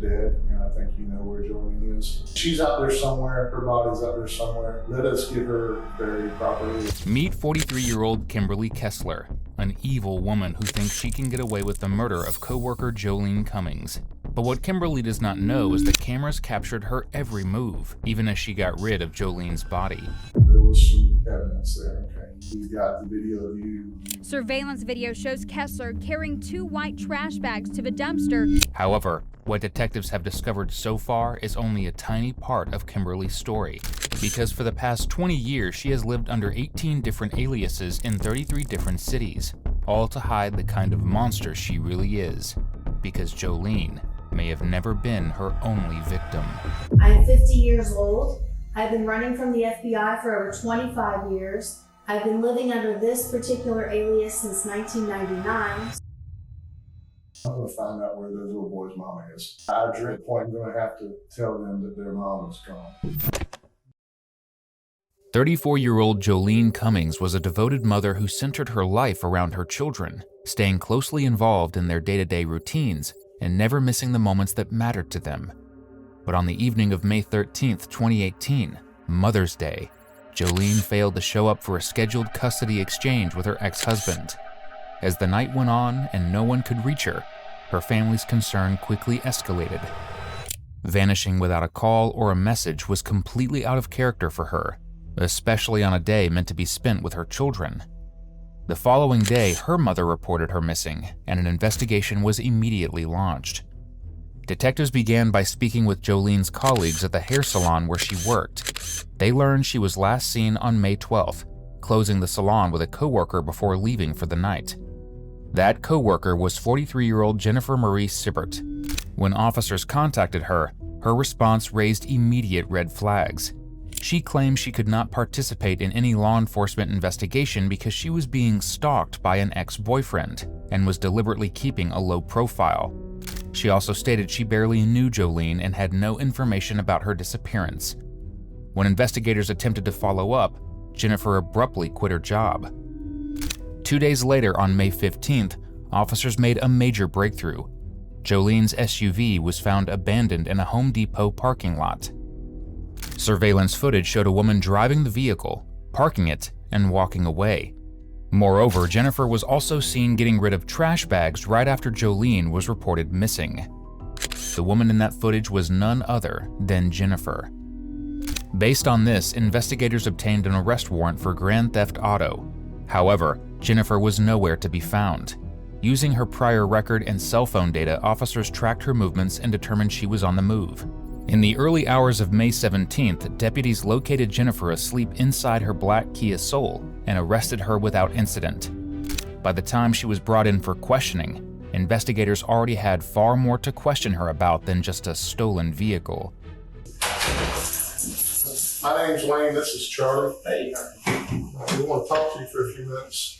dead, and I think you know where Jolene is. She's out there somewhere, her body's out there somewhere. Let us get her buried properly. Meet 43-year-old Kimberly Kessler, an evil woman who thinks she can get away with the murder of co-worker Joleen Cummings. But what Kimberly does not know is that cameras captured her every move, even as she got rid of Jolene's body. There was some evidence there, okay? We got the video of you. Surveillance video shows Kessler carrying 2 white trash bags to the dumpster. However, what detectives have discovered so far is only a tiny part of Kimberly's story, because for the past 20 years she has lived under 18 different aliases in 33 different cities, all to hide the kind of monster she really is, because Jolene may have never been her only victim. I'm 50 years old. I've been running from the FBI for over 25 years. I've been living under this particular alias since 1999. I'm going to find out where those little boys' mama is. I drink point, I'm going to have to tell them that their mom is gone. 34-year-old Joleen Cummings was a devoted mother who centered her life around her children, staying closely involved in their day-to-day routines and never missing the moments that mattered to them. But on the evening of May 13th, 2018, Mother's Day, Jolene failed to show up for a scheduled custody exchange with her ex-husband. As the night went on and no one could reach her, her family's concern quickly escalated. Vanishing without a call or a message was completely out of character for her, especially on a day meant to be spent with her children. The following day, her mother reported her missing, and an investigation was immediately launched. Detectives began by speaking with Jolene's colleagues at the hair salon where she worked. They learned she was last seen on May 12th, closing the salon with a coworker before leaving for the night. That coworker was 43-year-old Jennifer Marie Sibbert. When officers contacted her, her response raised immediate red flags. She claimed she could not participate in any law enforcement investigation because she was being stalked by an ex-boyfriend and was deliberately keeping a low profile. She also stated she barely knew Jolene and had no information about her disappearance. When investigators attempted to follow up, Jennifer abruptly quit her job. 2 days later, on May 15th, officers made a major breakthrough. Jolene's SUV was found abandoned in a Home Depot parking lot. Surveillance footage showed a woman driving the vehicle, parking it, and walking away. Moreover, Jennifer was also seen getting rid of trash bags right after Jolene was reported missing. The woman in that footage was none other than Jennifer. Based on this, investigators obtained an arrest warrant for grand theft auto. However, Jennifer was nowhere to be found. Using her prior record and cell phone data, officers tracked her movements and determined she was on the move. In the early hours of May 17th, deputies located Jennifer asleep inside her black Kia Soul and arrested her without incident. By the time she was brought in for questioning, investigators already had far more to question her about than just a stolen vehicle. My name's Wayne, this is Charlie. Hey. We want to talk to you for a few minutes.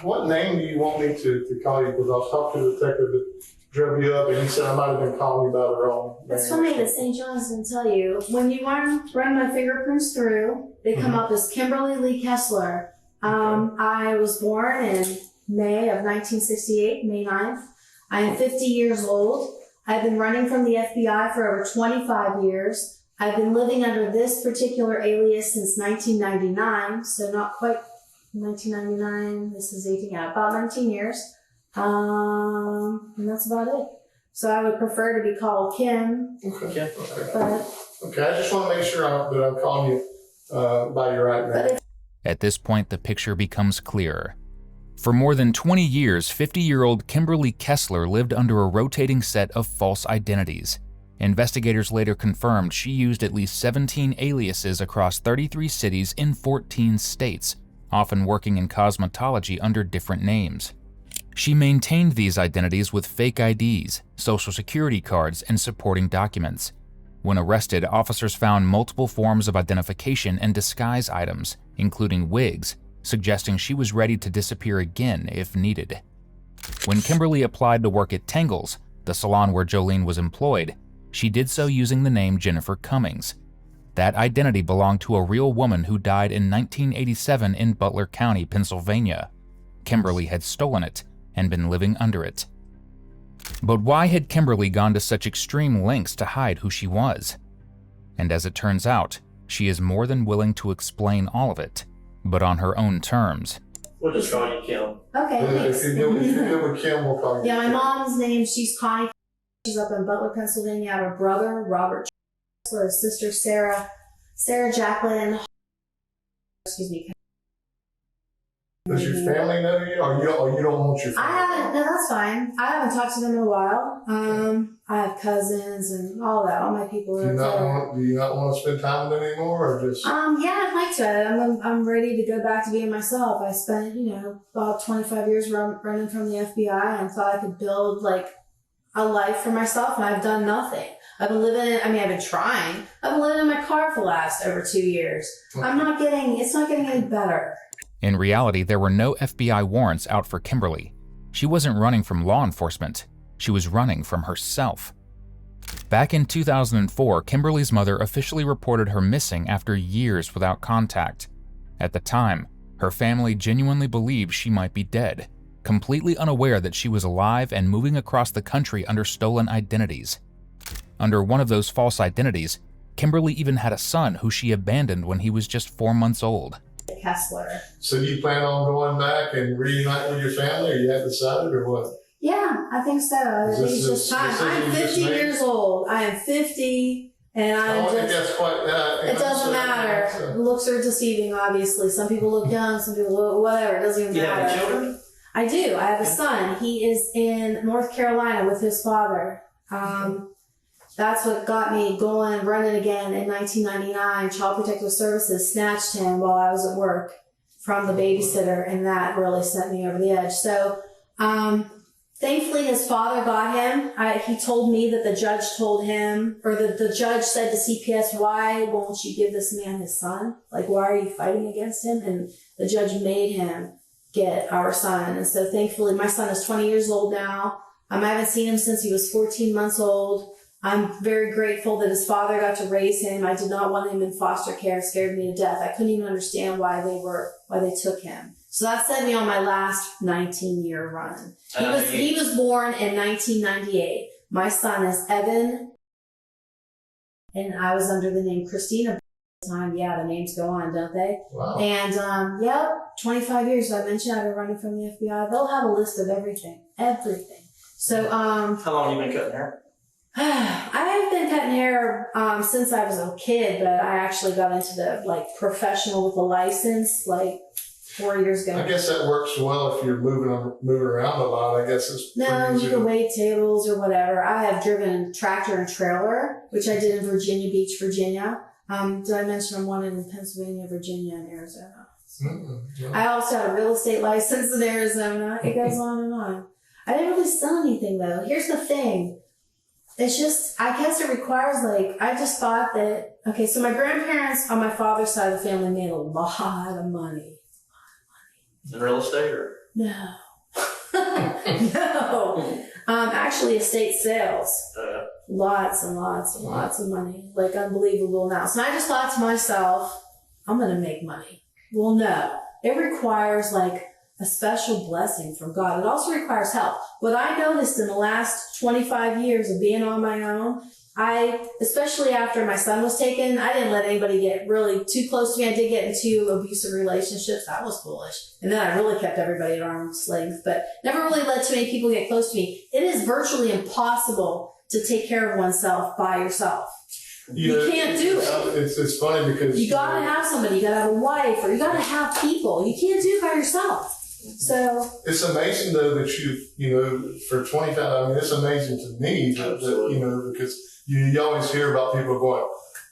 What name do you want me to call you? Because I was talking to the detective that drove you up and he said I might have been calling you by the wrong name. It's funny that St. John's didn't tell you. When you run my fingerprints through, they come up as Kimberly Lee Kessler. I was born in May of 1968, May 9th. I am 50 years old. I've been running from the FBI for over 25 years. I've been living under this particular alias since 1999, so not quite 1999, this is 18, yeah, about 19 years. And that's about it. So I would prefer to be called Kim. Okay. But okay, I just want to make sure that I'm calling you by your right name. At this point, the picture becomes clearer. For more than 20 years, 50-year-old Kimberly Kessler lived under a rotating set of false identities. Investigators later confirmed she used at least 17 aliases across 33 cities in 14 states, often working in cosmetology under different names. She maintained these identities with fake IDs, social security cards, and supporting documents. When arrested, officers found multiple forms of identification and disguise items, including wigs, suggesting she was ready to disappear again if needed. When Kimberly applied to work at Tangle's, the salon where Jolene was employed, she did so using the name Jennifer Cummings. That identity belonged to a real woman who died in 1987 in Butler County, Pennsylvania. Kimberly had stolen it and been living under it. But why had Kimberly gone to such extreme lengths to hide who she was? And as it turns out, she is more than willing to explain all of it, but on her own terms. We'll just call you Kim. Okay, thanks. If you're good with Kim, we'll call you Yeah, my Kim. mom's name, she's Connie. She's up in Butler, Pennsylvania. I have a brother, Robert Kessler, a sister, Sarah Jacqueline. Excuse me. Does your family know you, or you don't want your family? I haven't. No, that's fine. I haven't talked to them in a while. I have cousins and all that. All my people Do are there. you not want to spend time with them anymore, or just? Yeah, I'd like to. I'm ready to go back to being myself. I spent, about 25 years running from the FBI and thought I could build like a life for myself, and I've done nothing. I've been living in, I've been trying. I've been living in my car for the last over 2 years. It's not getting any better. In reality, there were no FBI warrants out for Kimberly. She wasn't running from law enforcement. She was running from herself. Back in 2004, Kimberly's mother officially reported her missing after years without contact. At the time, her family genuinely believed she might be dead, completely unaware that she was alive and moving across the country under stolen identities. Under one of those false identities, Kimberly even had a son who she abandoned when he was just 4 months old. Kessler. So do you plan on going back and reunite with your family, or you have decided, or what? Yeah, I think so. I think it's just time. I'm 50 years old. I am 50, and I I'm don't think just. that's quite. It doesn't matter. Looks are deceiving, obviously. Some people look young, some people look whatever. It doesn't even You matter. have children? I do. I have a son. He is in North Carolina with his father. That's what got me going, running again in 1999. Child Protective Services snatched him while I was at work from the babysitter, and that really sent me over the edge. So, thankfully, his father got him. He told me that the judge told him, or the judge said to CPS, "Why won't you give this man his son? Like, why are you fighting against him?" And the judge made him get our son. And so, thankfully, my son is 20 years old now. I haven't seen him since he was 14 months old. I'm very grateful that his father got to raise him. I did not want him in foster care. It scared me to death. I couldn't even understand why they took him. So that set me on my last 19-year run. He was born in 1998. My son is Evan, and I was under the name Christina at the time. Yeah, the names go on, don't they? Wow. And 25 years. I mentioned I've been running from the FBI. They'll have a list of everything. So How long have you been cutting hair? I have been cutting hair since I was a kid, but I actually got into the professional with a license 4 years ago. I guess that works well if you're moving around a lot. I guess it's No, you can wait tables or whatever. I have driven tractor and trailer, which I did in Virginia Beach, Virginia. Did I mention I'm one in Pennsylvania, Virginia, and Arizona? Yeah. I also have a real estate license in Arizona. It goes on and on. I didn't really sell anything though. Here's the thing. It's just, I guess it requires I just thought that, okay, so my grandparents on my father's side of the family made a lot of money. In real estate or? No. No. Actually estate sales. Lots and lots and lots of money. Unbelievable amounts. And I just thought to myself, I'm going to make money. Well, no. It requires a special blessing from God. It also requires help. What I noticed in the last 25 years of being on my own, especially after my son was taken, I didn't let anybody get really too close to me. I did get into abusive relationships. That was foolish. And then I really kept everybody at arm's length, but never really let too many people get close to me. It is virtually impossible to take care of oneself by yourself. You can't do it. It's funny because you gotta have somebody. You gotta have a wife, or you gotta have people. You can't do it by yourself. So it's amazing though that for 25. I mean, it's amazing to me that because you always hear about people going,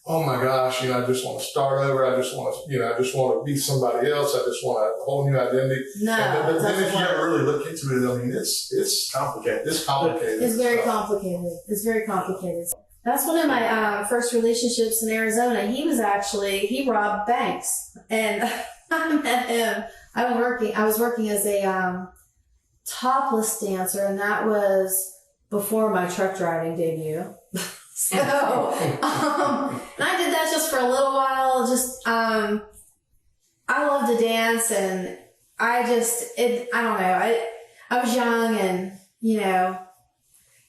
"Oh my gosh, I just want to start over. I just want to be somebody else. I just want a whole new identity." No, but then if you ever really look into it, I mean, it's complicated. It's complicated. It's very complicated. It's very complicated. That's one of my first relationships in Arizona. He robbed banks, and I met him. I was working as a topless dancer, and that was before my truck driving debut. So, and I did that just for a little while. I love to dance, and I don't know. I was young and, you know,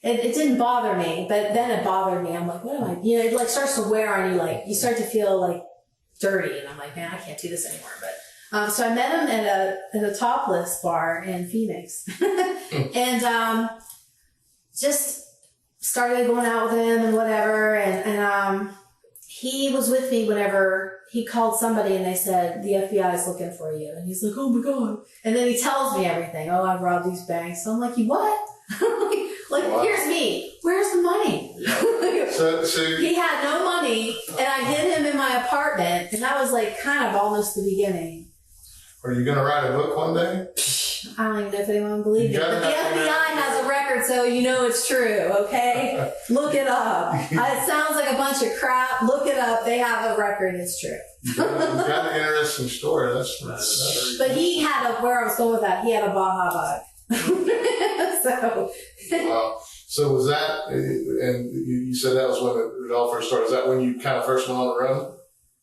it didn't bother me, but then it bothered me. I'm like, what am I, you know, it like starts to wear on you, like you start to feel like dirty, and I'm like, man, I can't do this anymore. But so I met him at a topless bar in Phoenix, and just started going out with him and whatever, and he was with me whenever he called somebody and they said the FBI is looking for you, and he's like, oh my god, and then he tells me everything. Oh, I've robbed these banks. So I'm like, you what? Like, wow. Here's me. Where's the money? So he had no money, and I hid him in my apartment, and that was like kind of almost the beginning. Are you going to write a book one day? I don't even know if anyone believes it, but the FBI has a record, so you know it's true, okay? Look it up. It sounds like a bunch of crap. Look it up. They have a record. It's true. You've got an interesting story. That's but he had where I was going with that, he had a Baja bug. So. Wow. So was that, and you said that was when it all first started. Is that when you kind of first went on the road?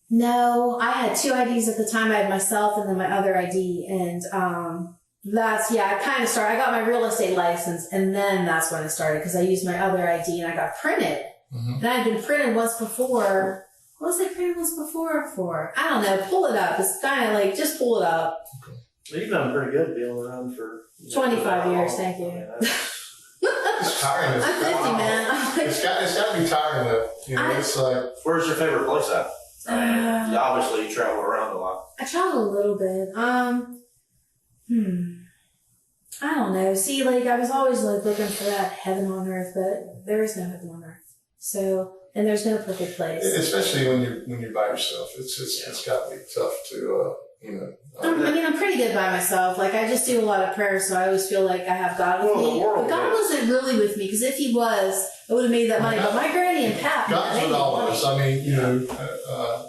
No, I had 2 IDs at the time. I had myself and then my other ID. And I kind of started. I got my real estate license, and then that's when it started, because I used my other ID and I got printed. Mm-hmm. And I had been printed once before. What was I printed once before for? I don't know. Pull it up. It's kind of like, just pull it up. Well, you've done pretty good being around for 25 years. Thank you. It's tiring. I'm 50, man. It's got to be tiring though. You know, it's like. Where's your favorite place at? Obviously, you travel around a lot. I travel a little bit. I don't know. See, like, I was always like looking for that heaven on earth, but there is no heaven on earth. So, and there's no perfect place. Especially when you're by yourself, it's got to be tough to you know. I mean, I'm pretty good by myself. Like, I just do a lot of prayer, so I always feel like I have God with me. But God wasn't really with me, because if He was, I would have made that money. But my granny and Pat, God's with all of us. I mean, you know,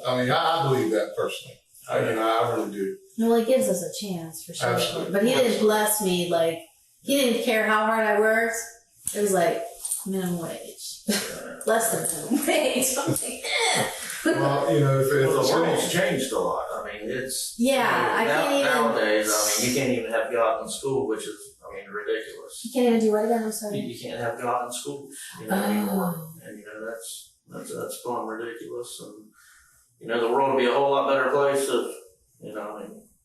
I believe that personally. I really do. Well, He gives us a chance for sure. Absolutely. But He didn't bless me. Like, He didn't care how hard I worked. It was like minimum wage, less than minimum wage. I'm like, Well, you know, if the world's changed a lot. I mean, it's nowadays. I mean, you can't even have God in school, which is, ridiculous. You can't even do what again? I'm sorry. You can't have God in school, anymore, and that's gone ridiculous. And the world would be a whole lot better place if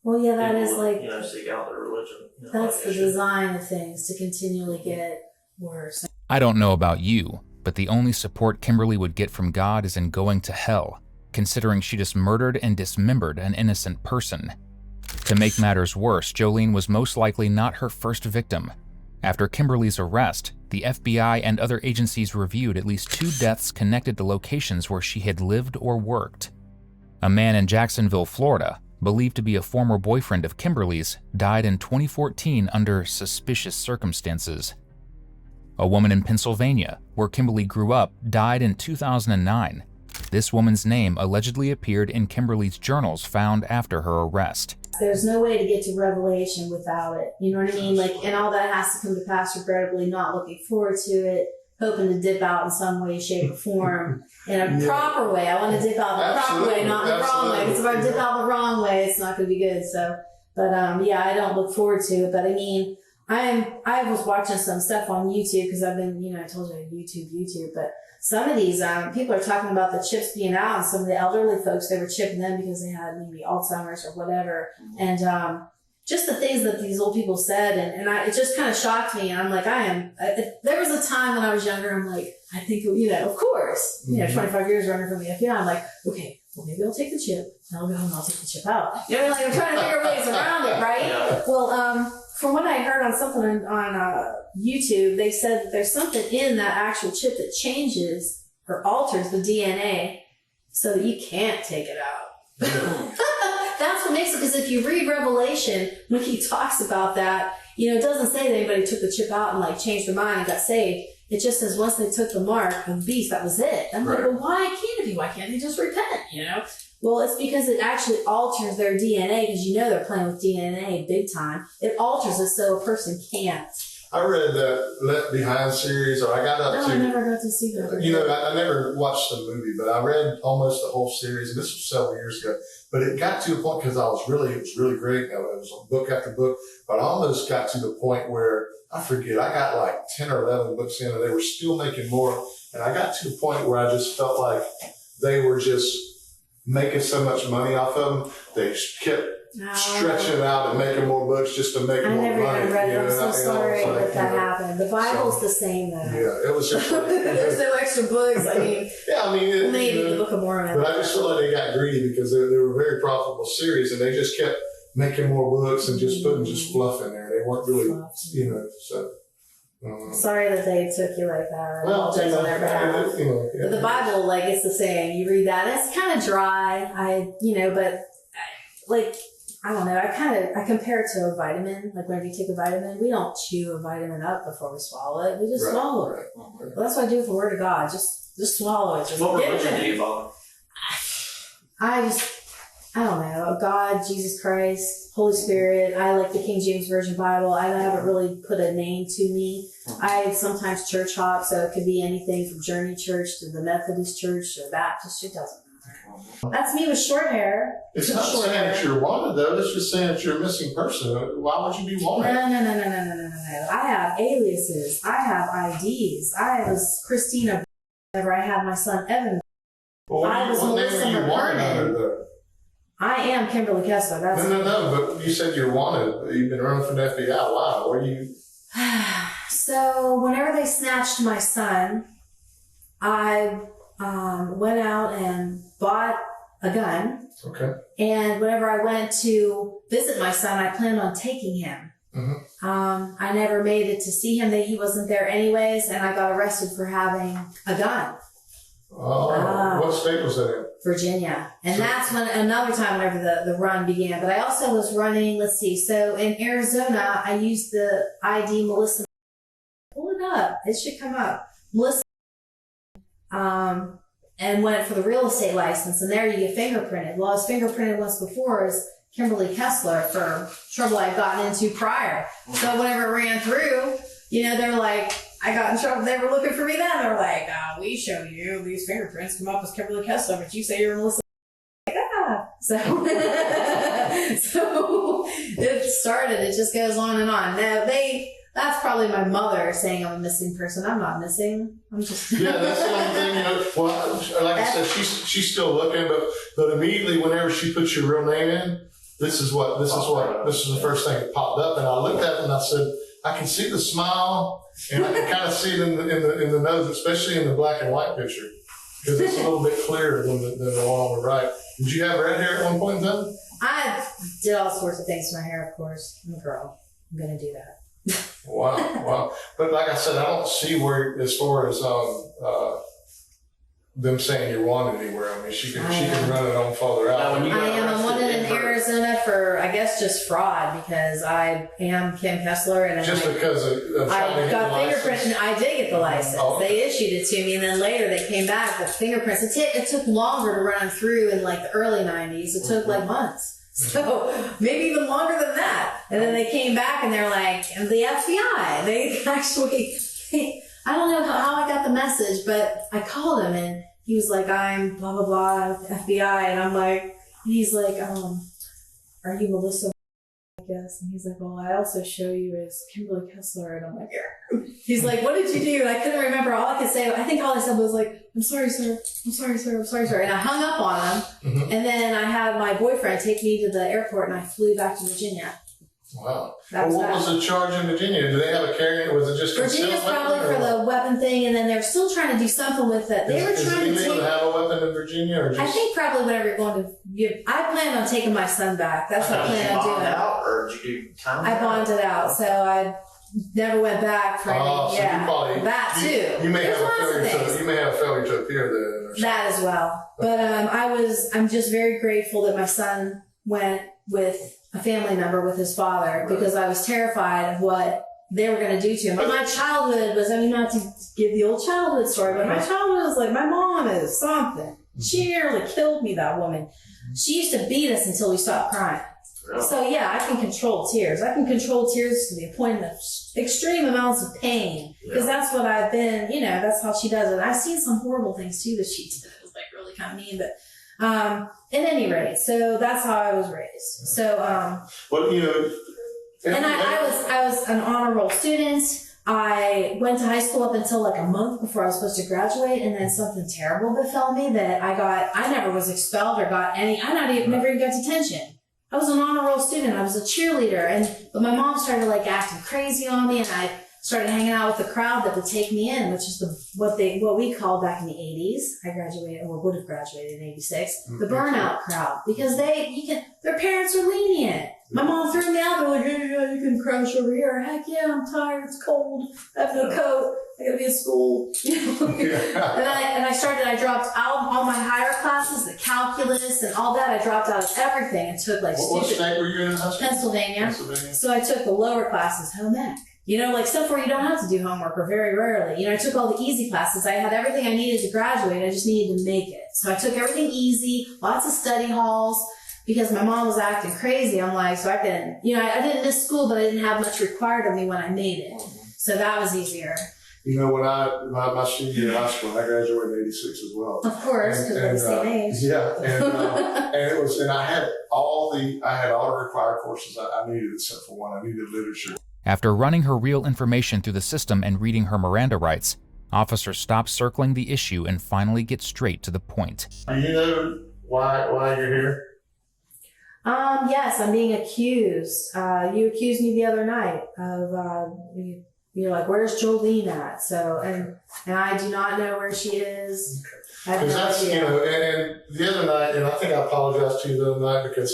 Well, yeah, that people is like seek out their religion. That's the design of things, to continually get worse. I don't know about you, but the only support Kimberly would get from God is in going to hell, considering she just murdered and dismembered an innocent person. To make matters worse, Jolene was most likely not her first victim. After Kimberly's arrest, the FBI and other agencies reviewed at least 2 deaths connected to locations where she had lived or worked. A man in Jacksonville, Florida, believed to be a former boyfriend of Kimberly's, died in 2014 under suspicious circumstances. A woman in Pennsylvania, where Kimberly grew up, died in 2009. This woman's name allegedly appeared in Kimberly's journals found after her arrest. There's no way to get to revelation without it. You know what I mean? Like, and all that has to come to pass regrettably, not looking forward to it, hoping to dip out in some way, shape, or form in a proper way. I want to dip out in the proper way, not in the wrong way. Because if I dip out the wrong way, it's not going to be good. So, but I don't look forward to it. But I mean, I was watching some stuff on YouTube, because I've been, I told you I YouTube, but some of these people are talking about the chips being out, and some of the elderly folks, they were chipping them because they had maybe Alzheimer's or whatever. And just the things that these old people said, and it just kind of shocked me. And I'm like, there was a time when I was younger, I'm like, I think, of course, 25 years running from the FBI, I'm like, okay, well, maybe I'll take the chip, and I'll go home and I'll take the chip out. Like, I'm trying to figure ways around it, right? Yeah. Well, from what I heard on something on YouTube, they said that there's something in that actual chip that changes or alters the DNA so that you can't take it out. That's what makes it, because if you read Revelation, when he talks about that, it doesn't say that anybody took the chip out and like changed their mind and got saved. It just says once they took the mark of the beast, that was it. I'm like, well, why can't it be? Why can't they just repent, Well, it's because it actually alters their DNA, because they're playing with DNA big time. It alters it so a person can't. I read that Left Behind series, or I got up to... I never got to see that. I never watched the movie, but I read almost the whole series, and this was several years ago. But it got to the point, because it was really great. It was book after book, but I almost got to the point where I forget, I got like 10 or 11 books in and they were still making more. And I got to the point where I just felt like they were just making so much money off of them. They kept stretching it out and making more books just to make more money. I never even read it. I'm so sorry that happened. The Bible's the same though. Yeah, it was just like, there's no extra books. I mean, maybe the Book of Mormon. But I just feel like they got greedy because they were a very profitable series and they just kept making more books and just putting just fluff in there. They weren't really, so. Sorry that they took you like that. Well, on their behalf. But the Bible, like, it's the same. You read that, and it's kind of dry. But like, I don't know. I compare it to a vitamin. Like, whenever you take a vitamin, we don't chew a vitamin up before we swallow it. We just swallow it. Well, that's what I do with the Word of God. Just swallow it. Just what religion do you follow? I don't know. God, Jesus Christ, Holy Spirit. I like the King James Version Bible. I haven't really put a name to me. I sometimes church hop, so it could be anything from Journey Church to the Methodist Church to the Baptist. It doesn't matter. That's me with short hair. It's not saying that you're wanted, though. It's just saying that you're a missing person. Why would you be wanted? No. I have aliases. I have IDs. I was Christina whenever I had my son Evan. Well, I was what name Melissa are you wanted McKernan. under, though? I am Kimberly Kessler. That's No, but you said you're wanted. You've been running from the FBI. Why? What are you? So whenever they snatched my son, I went out and bought a gun. Okay. And whenever I went to visit my son, I planned on taking him. Mm-hmm. I never made it to see him. He wasn't there anyways, and I got arrested for having a gun. Oh, what state was that in? Virginia. And that's when another time whenever the run began. But I also was running, so in Arizona, I used the ID Melissa. Pull it up. It should come up. Melissa. And went for the real estate license. And there you get fingerprinted. Well, I was fingerprinted once before as Kimberly Kessler for trouble I'd gotten into prior. So whenever it ran through, they're like, I got in trouble. They were looking for me then. They were like, we show you these fingerprints come up as Kimberly Kessler, but you say you're Melissa. So it started. It just goes on and on. Now that's probably my mother saying I'm a missing person. I'm not missing. I'm just. Yeah, that's the only thing. Well, like I said, she's still looking, but immediately whenever she puts your real name in, this is the first thing that popped up, and I looked at it and I said, I can see the smile, and I can kind of see it in the nose, especially in the black and white picture, because it's a little bit clearer than the one on the right. Did you have red hair at one point in time? I did all sorts of things to my hair, of course. I'm a girl. I'm gonna do that. Wow. But like I said, I don't see where, as far as them saying you're wanted anywhere. I mean, she can run it on farther out. I am wanted in Arizona for, I guess, just fraud, because I am Kim Kessler, and just because of I got fingerprints, and I did get the license. Oh, okay. They issued it to me, and then later they came back with fingerprints. It took longer to run through in like the early 90s. It took like months. So maybe even longer than that. And then they came back and they're like, and the FBI, they actually, I don't know how I got the message, but I called him and he was like, I'm blah, blah, blah, FBI. And I'm like, and he's like, are you Melissa? I guess. And he's like, well, I also show you as Kimberly Kessler. And I'm like, yeah. He's like, what did you do? And I couldn't remember. All I could say, I think all I said was like, I'm sorry, sir. I'm sorry, sir. I'm sorry, sir. And I hung up on him. Mm-hmm. And then I had my boyfriend take me to the airport and I flew back to Virginia. Wow. Well, what was the charge in Virginia? Do they have a carrying? Was it just Virginia's probably for the weapon thing, and then they're still trying to do something with it. They were trying to illegal to have a weapon in Virginia, or just? I think probably whenever you're going to. I plan on taking my son back. That's what I plan on doing. Did you bond out, or did you do time? I bonded out, so I never went back for any. So yeah, probably, that too. You may have a failure to appear then. That as well, but I'm just very grateful that my son went with a family member with his father, because I was terrified of what they were going to do to him. But my childhood was, not to give the old childhood story, but my childhood was like, my mom is something. She nearly killed me, that woman. She used to beat us until we stopped crying. Really? So yeah, I can control tears. I can control tears to the point of extreme amounts of pain, because that's what I've been, that's how she does it. I've seen some horrible things too that she did. It was like really kind of mean, but At any rate, so that's how I was raised. So, Well, you know, and I was an honor roll student. I went to high school up until like a month before I was supposed to graduate, and then something terrible befell me that I never was expelled or got any, never even got detention. I was an honor roll student. I was a cheerleader, but my mom started like acting crazy on me, and I started hanging out with the crowd that would take me in, which is what we called back in the 80s. I graduated, or would have graduated in 86, the burnout crowd, because their parents are lenient. My mom threw me out, they're like, hey, you can crash over here. Heck yeah, I'm tired, it's cold, I have no coat, I gotta be at school. And I dropped out all my higher classes, the calculus and all that. I dropped out of everything and took like what state were you in high school? Pennsylvania. So I took the lower classes, home ec. Like stuff where you don't have to do homework, or very rarely. I took all the easy classes. I had everything I needed to graduate. I just needed to make it. So I took everything easy, lots of study halls, because my mom was acting crazy. I'm like, so I could, I didn't miss school, but I didn't have much required of me when I made it. So that was easier. When my senior year of high school, I graduated in 86 as well. Of course, because we're the same age. Yeah, and I had all the required courses I needed except for one. I needed literature. After running her real information through the system and reading her Miranda rights, officers stop circling the issue and finally get straight to the point. Do you know why you're here? Yes, I'm being accused. You accused me the other night of, you're like, where's Jolene at? So, and I do not know where she is. I have no idea. And the other night, and I think I apologized to you the other night because,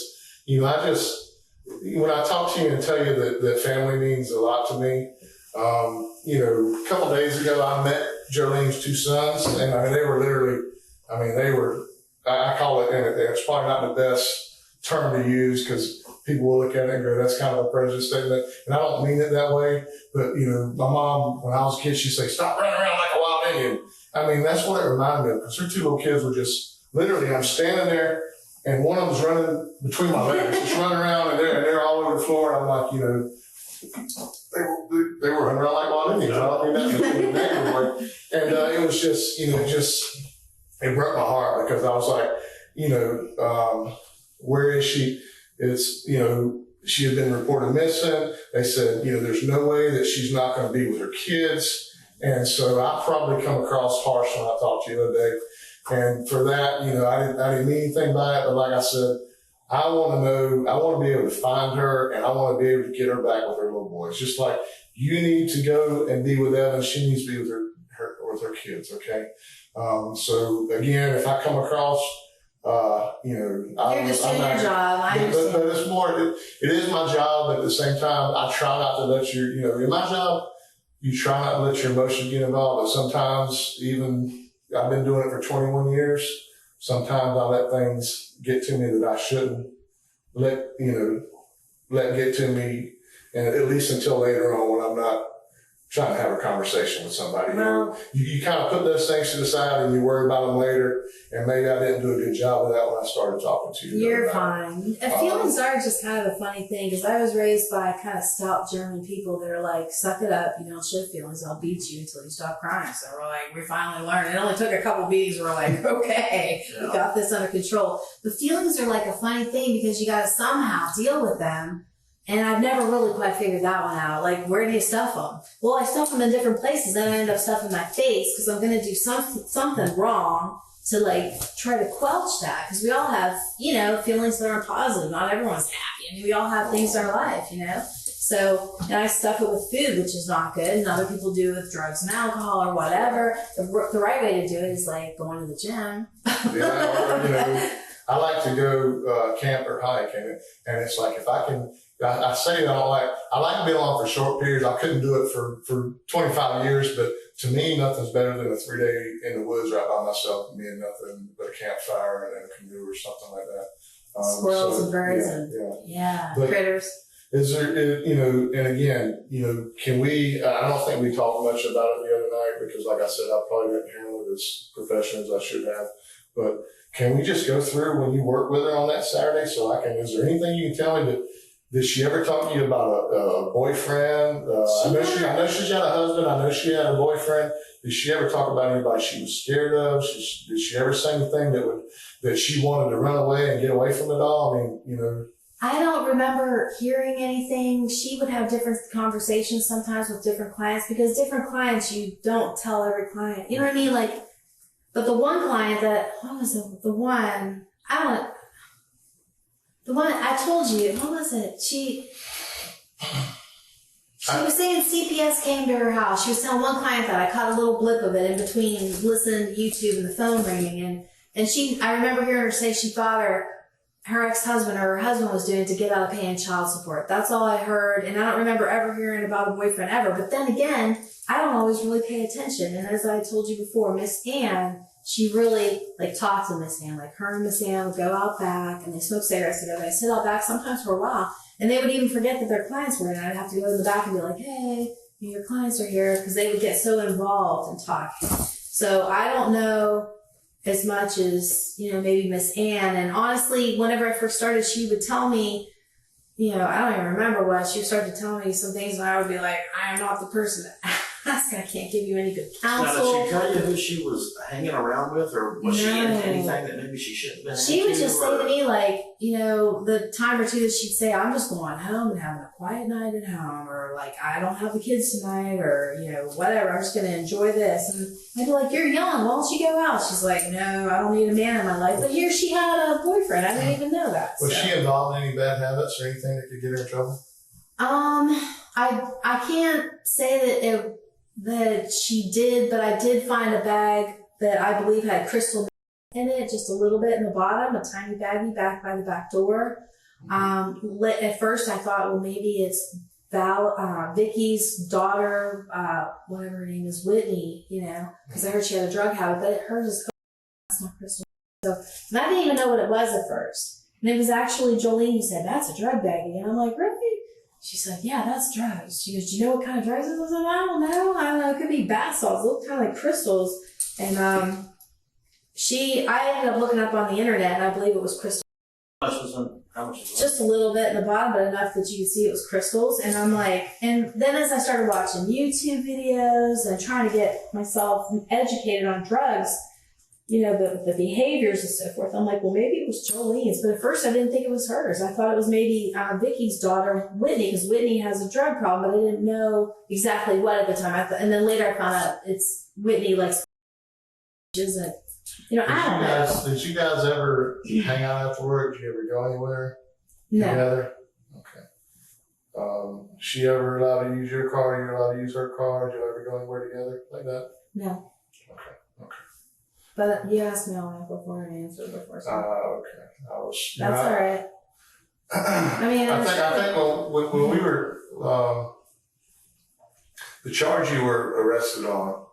when I talk to you and tell you that family means a lot to me, a couple days ago, I met Jolene's two sons, and they were literally, I call it, and it's probably not the best term to use because people will look at it and go, that's kind of a prejudice statement. And I don't mean it that way, but, my mom, when I was a kid, she'd say, stop running around like a wild Indian. That's what it reminded me of, because her two little kids were just, literally, I'm standing there, and one of them's running between my legs, just running around, and they're all over the floor, and I'm like, they were running around like wild Indians. I don't mean that in a negative way. And it was just, it broke my heart, because I was like, where is she? It's, she had been reported missing. They said, there's no way that she's not going to be with her kids. And so I probably come across harsh when I talked to you the other day. And for that, I didn't mean anything by it. But like I said, I want to be able to find her, and I want to be able to get her back with her little boy. It's just like, you need to go and be with Evan. She needs to be with her kids. Okay. So again, if I come across, you're just doing your job. I understand. But it's more, it is my job, but at the same time, I try not to let in my job, you try not to let your emotions get involved. But sometimes, even, I've been doing it for 21 years. Sometimes I let things get to me that I shouldn't let get to me, and at least until later on when I'm not trying to have a conversation with somebody. You kind of put those things to the side and you worry about them later. And maybe I didn't do a good job of that when I started talking to you. You're fine. Feelings are just kind of a funny thing, because I was raised by kind of stout German people that are like, suck it up, you don't show feelings, I'll beat you until you stop crying. So we're like, we finally learned. It only took a couple beatings. We're like, okay, we got this under control. But feelings are like a funny thing, because you got to somehow deal with them. And I've never really quite figured that one out. Like, where do you stuff them? Well, I stuff them in different places. Then I end up stuffing my face because I'm going to do something wrong to try to quelch that. Because we all have, feelings that aren't positive. Not everyone's happy. We all have things in our life, So, and I stuff it with food, which is not good. And other people do it with drugs and alcohol or whatever. The right way to do it is going to the gym. I like to go camp or hike, and it's like, if I can. I say that I like being alone for short periods. I couldn't do it for 25 years, but to me, nothing's better than a 3-day in the woods right by myself, me and nothing but a campfire and a canoe or something like that. Squirrels and birds critters. Is there, and again, can we, I don't think we talked much about it the other night, because like I said, I probably didn't handle it as professional as I should have, but can we just go through when you work with her on that Saturday, so is there anything you can tell me that Did she ever talk to you about a boyfriend? I know she's got a husband. I know she had a boyfriend. Did she ever talk about anybody she was scared of? Did she ever say anything that she wanted to run away and get away from it all? I mean, you know. I don't remember hearing anything. She would have different conversations sometimes with different clients, because different clients, you don't tell every client. You know what I mean? Like, but the one client that, what was it? The one I told you, what was it? She was saying CPS came to her house. She was telling one client that I caught a little blip of it in between listening to YouTube and the phone ringing. And I remember hearing her say she thought her ex-husband or her husband was doing it to get out of paying child support. That's all I heard. And I don't remember ever hearing about a boyfriend ever. But then again, I don't always really pay attention. And as I told you before, Miss Ann, she really talked to Miss Ann. Like, her and Miss Ann would go out back and they smoke cigarettes together. They sit out back sometimes for a while. And they would even forget that their clients were in. I'd have to go to the back and be like, hey, your clients are here. Because they would get so involved and talk. So I don't know as much as, maybe Miss Ann. And honestly, whenever I first started, she would tell me, I don't even remember what, she started to tell me some things, and I would be like, I am not the person to ask. I can't give you any good counsel. Now, did she tell you who she was hanging around with, or was she into anything that maybe she shouldn't have been She into? would just say to me, the time or two that she'd say, I'm just going home and having a quiet night at home, or I don't have the kids tonight, or, whatever, I'm just going to enjoy this. And I'd be like, you're young, why don't you go out? She's like, no, I don't need a man in my life. But here she had a boyfriend. I didn't even know that. Was she involved in any bad habits or anything that could get her in trouble? I can't say that she did, but I did find a bag that I believe had crystal in it, just a little bit in the bottom, a tiny baggie back by the back door. At first I thought, well, maybe it's Vicky's daughter, whatever her name is, Whitney, because I heard she had a drug habit, but hers is, that's not crystal. So, and I didn't even know what it was at first. And it was actually Jolene who said, that's a drug baggie. And I'm like, really? She's like, yeah, that's drugs. She goes, do you know what kind of drugs it is? I was like, I don't know. It could be bath salts. They look kind of like crystals. And I ended up looking up on the internet, and I believe it was crystal. How much was it? Just a little bit in the bottom, but enough that you could see it was crystals. And I'm like, and then as I started watching YouTube videos and trying to get myself educated on drugs, the behaviors and so forth, I'm like, well, maybe it was Jolene's. But at first I didn't think it was hers. I thought it was maybe Vicky's daughter, Whitney, because Whitney has a drug problem, but I didn't know exactly what at the time. And then later I found out it's Whitney, isn't. I don't know. Did you guys ever hang out after work? Did you ever go anywhere together? Okay. She ever allowed to use your car? You allowed to use her car? Did you ever go anywhere together like that? No. Okay. But you asked me all that before and answered before. So. Okay. That's all right. I mean, I think when we were, the charge you were arrested on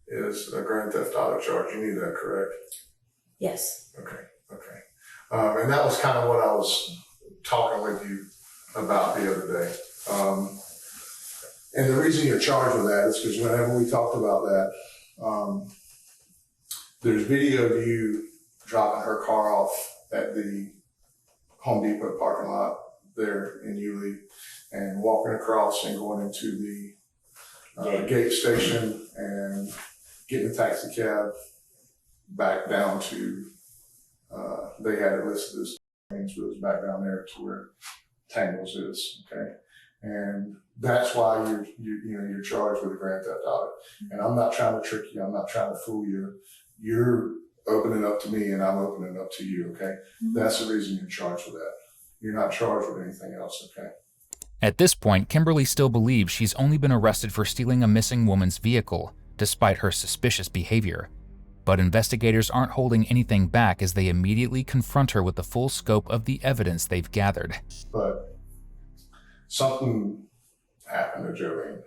is a grand theft auto charge. You knew that, correct? Yes. Okay. And that was kind of what I was talking with you about the other day. And the reason you're charged with that is because whenever we talked about that, there's video of you dropping her car off at the Home Depot parking lot there in Yulee and walking across and going into the gate station and getting a taxi cab back down to, they had it listed as things, but it was back down there to where Tangles is, okay? And that's why you're charged with a grand theft auto. And I'm not trying to trick you. I'm not trying to fool you. You're opening up to me and I'm opening up to you, okay? Mm-hmm. That's the reason you're charged with that. You're not charged with anything else, okay? At this point, Kimberly still believes she's only been arrested for stealing a missing woman's vehicle, despite her suspicious behavior. But investigators aren't holding anything back as they immediately confront her with the full scope of the evidence they've gathered. But something happened to Jolene.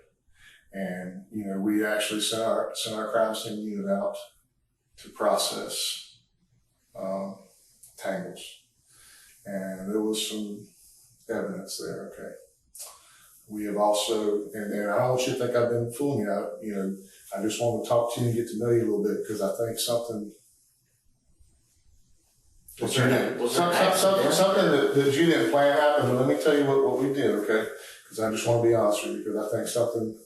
And, we actually sent our crime scene unit out to process Tangles. And there was some evidence there, okay? We have also, and I don't want you to think I've been fooling you. I just want to talk to you and get to know you a little bit, because I think something What you did. Something that you didn't plan happened, but let me tell you what we did, okay? Because I just want to be honest with you, because I think something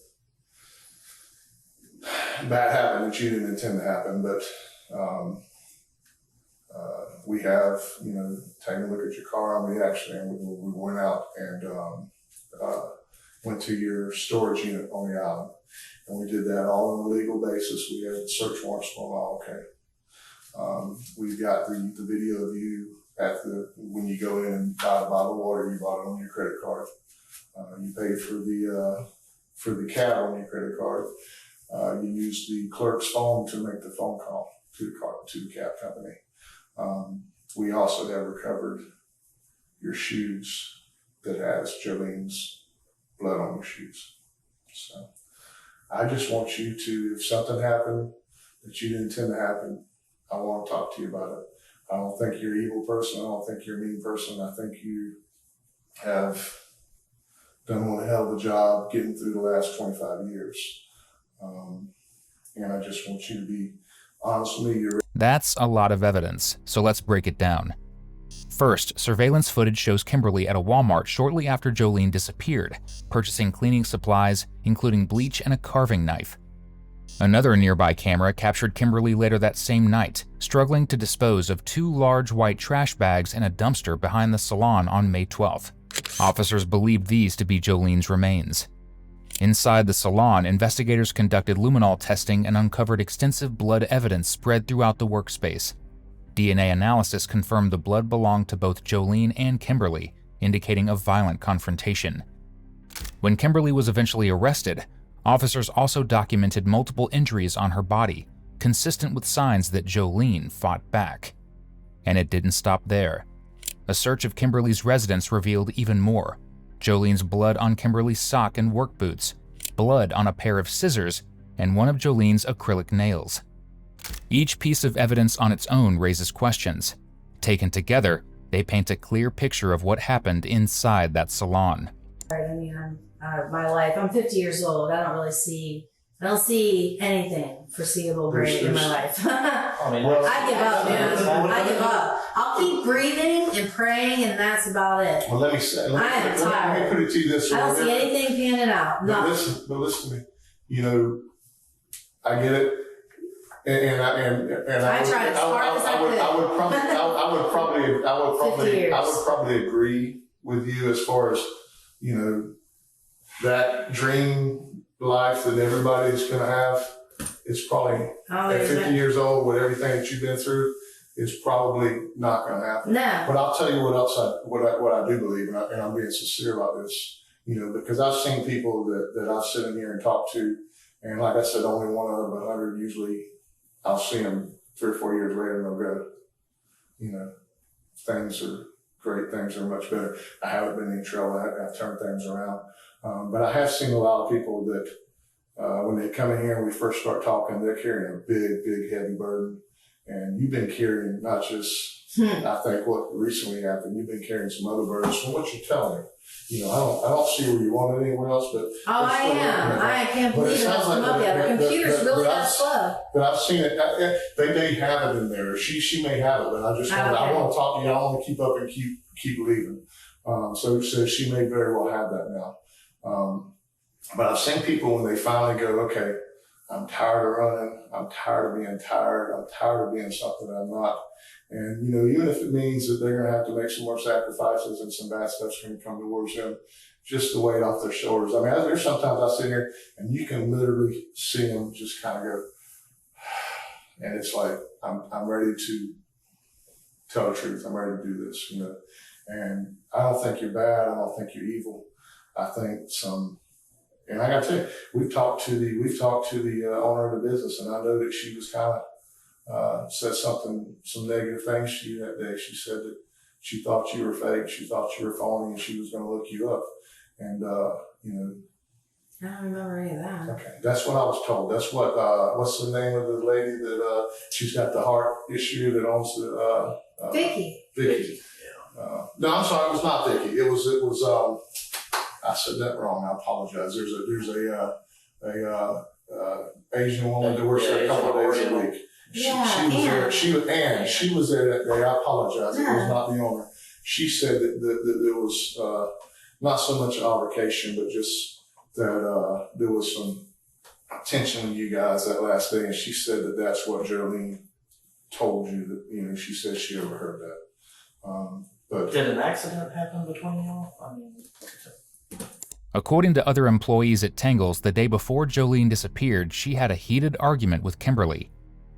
bad happened that you didn't intend to happen, but we have, taken a look at your car on the accident. We went out and went to your storage unit on the island. And we did that all on a legal basis. We had search warrants for a while, okay? We've got the video of you when you go in and buy a bottle of water, you bought it on your credit card. You paid for the cab on your credit card. You used the clerk's phone to make the phone call to the cab company. We also have recovered your shoes that has Jolene's blood on your shoes. So I just want you to, if something happened that you didn't intend to happen, I want to talk to you about it. I don't think you're an evil person. I don't think you're a mean person. I think you have done one hell of a job getting through the last 25 years. And I just want you to be honest with me. That's a lot of evidence, so let's break it down. First, surveillance footage shows Kimberly at a Walmart shortly after Jolene disappeared, purchasing cleaning supplies, including bleach and a carving knife. Another nearby camera captured Kimberly later that same night, struggling to dispose of 2 large white trash bags in a dumpster behind the salon on May 12th. Officers believed these to be Jolene's remains. Inside the salon, investigators conducted luminol testing and uncovered extensive blood evidence spread throughout the workspace. DNA analysis confirmed the blood belonged to both Jolene and Kimberly, indicating a violent confrontation. When Kimberly was eventually arrested, officers also documented multiple injuries on her body, consistent with signs that Jolene fought back. And it didn't stop there. A search of Kimberly's residence revealed even more. Jolene's blood on Kimberly's sock and work boots, blood on a pair of scissors, and one of Jolene's acrylic nails. Each piece of evidence on its own raises questions. Taken together, they paint a clear picture of what happened inside that salon. I mean, my life, I'm 50 years old. I don't see anything foreseeable great in my life. I give up, man. I give up. I'll keep breathing and praying, and that's about it. Well, let me tired. Let me put it to you this way. I don't see anything panning out. But listen to me. I get it. And I tried as hard as I could. I would probably agree with you as far as, that dream life that everybody's going to have. It's probably at 50 years old with everything that you've been through, it's probably not going to happen. No. But I'll tell you what else what I do believe, and I'm being sincere about this, because I've seen people that I've sit in here and talked to, and like I said, only 1 out of 100 usually I'll see them 3 or 4 years later and they'll go, things are great, things are much better. I haven't been in trouble, I've turned things around. But I have seen a lot of people that when they come in here and we first start talking, they're carrying a big, big, heavy burden. And you've been carrying not just, I think what recently happened, you've been carrying some other burdens from what you're telling me. I don't see where you want it anywhere else, but. Oh, I am. I can't believe it has come up yet. The computer's really that slow. But I've seen it. They have it in there. She may have it, but I just I want to talk to you. I want to keep up and keep leaving. So she may very well have that now. But I've seen people when they finally go, okay, I'm tired of running. I'm tired of being tired. I'm tired of being something I'm not. And, even if it means that they're going to have to make some more sacrifices and some bad stuff's going to come towards them, just the weight off their shoulders. I mean, there's sometimes I sit here and you can literally see them just kind of go, and it's like, I'm ready to tell the truth. I'm ready to do this, and I don't think you're bad. I don't think you're evil. I think and I got to tell you, we've talked to the owner of the business, and I know that she was kind of said some negative things to you that day. She said that she thought you were fake, she thought you were phony, and she was going to look you up. And I don't remember any of that. Okay, that's what I was told. That's what what's the name of the lady that she's got the heart issue that owns the Vicky. Vicky. No, I'm sorry, it was not Vicky. It was. I said that wrong. I apologize. There's a Asian woman that works there a couple of days a week. She was there. She was there that day. I apologize. It was not the owner. She said that there was not so much altercation, but just that there was some tension with you guys that last day, and she said that that's what Jolene told you. That she said she overheard that. But did an accident happen between y'all? According to other employees at Tangles, the day before Jolene disappeared, she had a heated argument with Kimberly.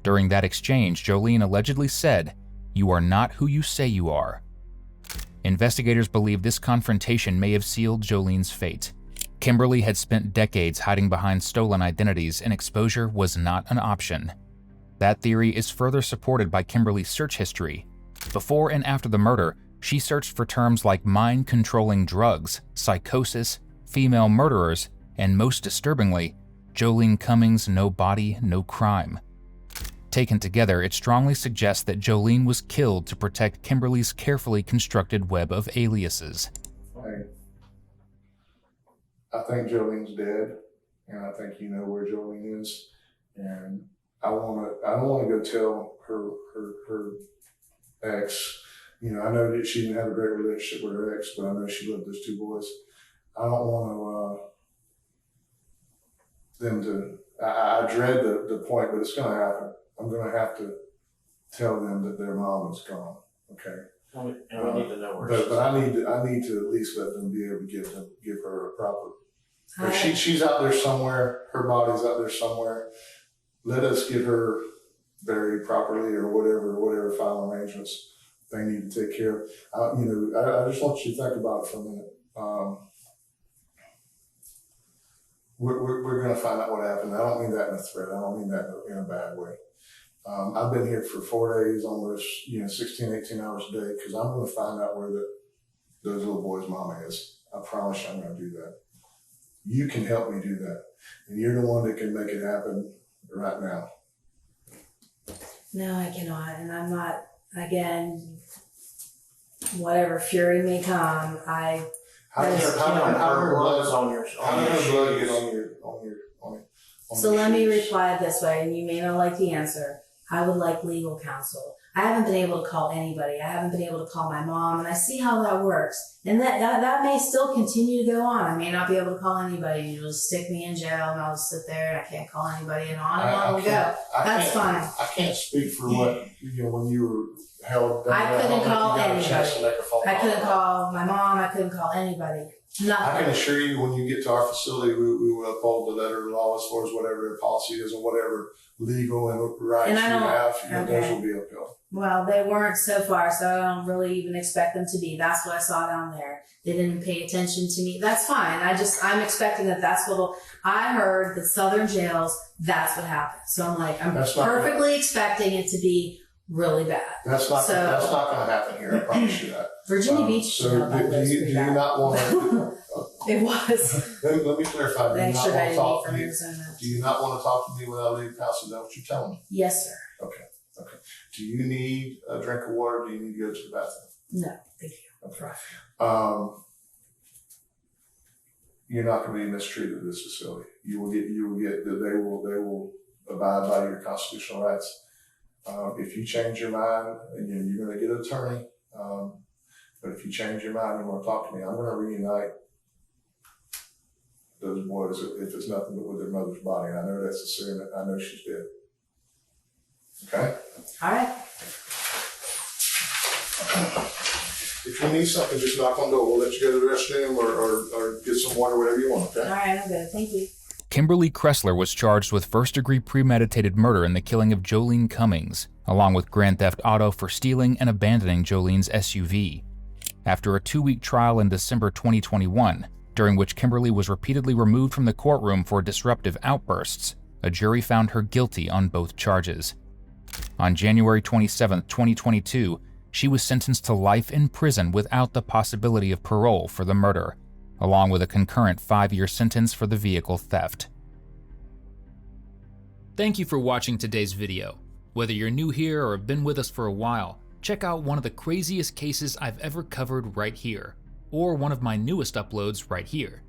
During that exchange, Jolene allegedly said, "You are not who you say you are." Investigators believe this confrontation may have sealed Jolene's fate. Kimberly had spent decades hiding behind stolen identities, and exposure was not an option. That theory is further supported by Kimberly's search history. Before and after the murder, she searched for terms like mind-controlling drugs, psychosis, female murderers, and most disturbingly, Joleen Cummings' no body, no crime. Taken together, it strongly suggests that Jolene was killed to protect Kimberly's carefully constructed web of aliases. I think Jolene's dead, and I think you know where Jolene is, and I don't want to go tell her ex. I know that she didn't have a great relationship with her ex, but I know she loved those two boys. I don't want them to. I dread the point, but it's going to happen. I'm going to have to tell them that their mom is gone. Okay. And we need to know where. But I need to at least let them be able to give her a proper. If she's out there somewhere, her body's out there somewhere. Let us get her buried properly, or whatever final arrangements they need to take care of. I just want you to think about it for a minute. We're going to find out what happened. I don't mean that in a threat. I don't mean that in a bad way. I've been here for 4 days, almost 16, 18 hours a day, because I'm going to find out where those little boys' mama is. I promise you I'm going to do that. You can help me do that. And you're the one that can make it happen right now. No, I cannot. And I'm not, again, whatever fury may come, How did her blood get on your So let me reply this way, and you may not like the answer. I would like legal counsel. I haven't been able to call anybody. I haven't been able to call my mom, and I see how that works. And that may still continue to go on. I may not be able to call anybody. You'll just stick me in jail, and I'll just sit there, and I can't call anybody, and on will go. That's fine. I can't speak for what, when you were held down. I couldn't call anybody. I couldn't call my mom. I couldn't call anybody. Nothing. I can assure you, when you get to our facility, we will uphold the letter of law as far as whatever their policy is and whatever legal and rights you have. Those will be upheld. Well, they weren't so far, so I don't really even expect them to be. That's what I saw down there. They didn't pay attention to me. That's fine. I'm expecting that's what I heard that Southern jails, that's what happened. So I'm like, I'm perfectly expecting it to be really bad. That's not going to happen here. I promise you that. Virginia Beach. So do you not want to? It was. Let me clarify. Do you not want to talk to me without legal counsel? Is that what you're telling me? Yes, sir. Okay. Do you need a drink of water? Do you need to go to the bathroom? No, thank you. Okay. You're not going to be mistreated at this facility. You will get that they will abide by your constitutional rights. If you change your mind, again, you're going to get an attorney. But if you change your mind and want to talk to me, I'm going to reunite those boys if it's nothing but with their mother's body. And I know that's a serious. I know she's dead. Okay? All right. If you need something, just knock on the door. We'll let you go to the restroom or get some water, whatever you want, okay? All right, I'm good. Thank you. Kimberly Kessler was charged with first-degree premeditated murder in the killing of Joleen Cummings, along with grand theft auto for stealing and abandoning Jolene's SUV. After a 2-week trial in December 2021, during which Kimberly was repeatedly removed from the courtroom for disruptive outbursts, a jury found her guilty on both charges. On January 27, 2022, she was sentenced to life in prison without the possibility of parole for the murder, along with a concurrent 5-year sentence for the vehicle theft. Thank you for watching today's video. Whether you're new here or have been with us for a while, check out one of the craziest cases I've ever covered right here, or one of my newest uploads right here.